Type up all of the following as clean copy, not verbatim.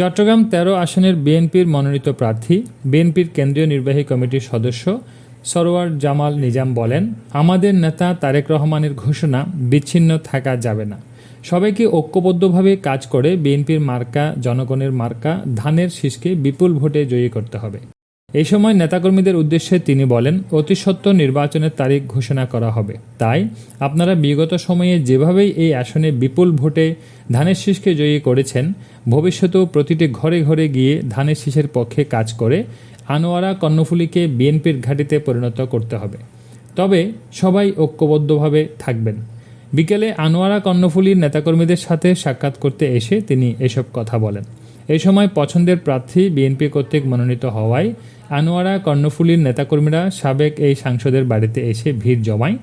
চট্টগ্রাম ১৩ আসনের বিএনপির মনোনীত প্রার্থী বিএনপির কেন্দ্রীয় নির্বাহী কমিটির সদস্য সরওয়ার জামাল নিজাম বলেন, আমাদের নেতা তারেক রহমানের ঘোষণা বিচ্ছিন্ন থাকা যাবে না। সবাইকে ঐক্যবদ্ধভাবে কাজ করে বিএনপির মার্কা জনগণের মার্কা ধানের শীষকে বিপুল ভোটে জয়ী করতে হবে। এই সময় নেতাকর্মীদের উদ্দেশ্যে তিনি বলেন, অতি সত্বর নির্বাচনের তারিখ ঘোষণা করা হবে। তাই আপনারা বিগত সময়ে যেভাবেই এই আসনে বিপুল ভোটে ধানের শীষকে জয়ী করেছেন, ভবিষ্যতেও প্রতিটি ঘরে ঘরে গিয়ে ধানের শীষের পক্ষে কাজ করে আনোয়ারা কর্ণফুলীকে বিএনপির ঘাঁটিতে পরিণত করতে হবে। তবে সবাই ঐক্যবদ্ধভাবে থাকবেন। বিকেলে আনোয়ারা কর্ণফুলীর নেতাকর্মীদের সাথে সাক্ষাৎ করতে এসে তিনি এসব কথা বলেন। এই সময় পছন্দের প্রার্থী বিএনপি কর্তৃক মনোনীত হওয়ায় আনোয়ারা কর্ণফুলীর নেতাকর্মীরা সাবেক এই সাংসদের বাড়িতে এসে ভিড় জমায়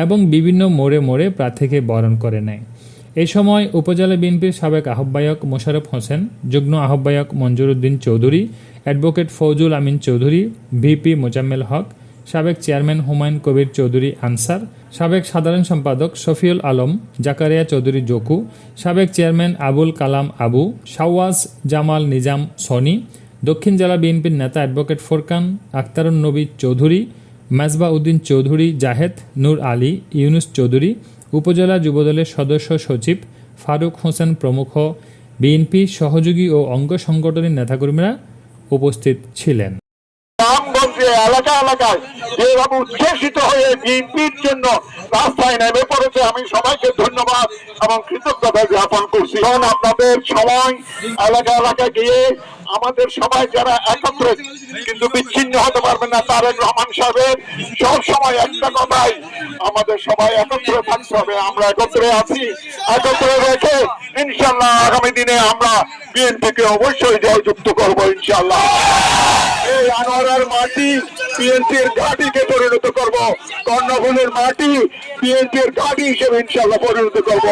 এবং বিভিন্ন মোড়ে মোড়ে প্রার্থীকে বরণ করে নেয়। এই সময় উপজেলা বিএনপির সাবেক আহ্বায়ক মোশাররফ হোসেন, যুগ্ম আহ্বায়ক মঞ্জুর উদ্দিন চৌধুরী, অ্যাডভোকেট ফৌজুল আমিন চৌধুরী, ভিপি মোজাম্মেল হক, সাবেক চেয়ারম্যান হুমায়ুন কবির চৌধুরী আনসার, সাবেক সাধারণ সম্পাদক শফিউল আলম, জাকারিয়া চৌধুরী জকু, সাবেক চেয়ারম্যান আবুল কালাম আবু, শাওয়াজ জামাল নিজাম সনি, দক্ষিণ জেলা বিএনপির নেতা অ্যাডভোকেট ফোরকান আখতারুন নবী চৌধুরী, মেজবা উদ্দিন চৌধুরী জাহেদ, নূর আলী, ইউনুস চৌধুরী, উপজেলা যুবদলের সদস্য সচিব ফারুক হোসেন প্রমুখ বিএনপি সহযোগী ও অঙ্গ সংগঠনের নেতাকর্মীরা উপস্থিত ছিলেন। এলাকা এলাকায় যেভাবে উচ্ছ্বসিত হয়ে বিএনপির জন্য রাস্তায় নেমে পড়েছে, আমি সবাইকে ধন্যবাদ এবং কৃতজ্ঞতা জ্ঞাপন করছি। কারণ আপনাদের সময় এলাকা এলাকায় গিয়ে আমাদের সবাই যারা একত্রে কিন্তু বিচ্ছিন্ন হতে পারবেন না, তারেক রহমান সাহেবের সব সময় একটা কথাই, আমাদের সবাই একত্রে থাকতে হবে। আমরা একত্রে আছি, একত্রে রেখে ইনশাল্লাহ আগামী দিনে আমরা বিএনপিকে অবশ্যই জয়যুক্ত করবো ইনশাল্লাহ। এই আনোয়ারার মাটি বিএনপির ঘাঁটিকে পরিণত করব, কর্ণফুলীর মাটি বিএনপির ঘাঁটি হিসেবে ইনশাল্লাহ পরিণত করব।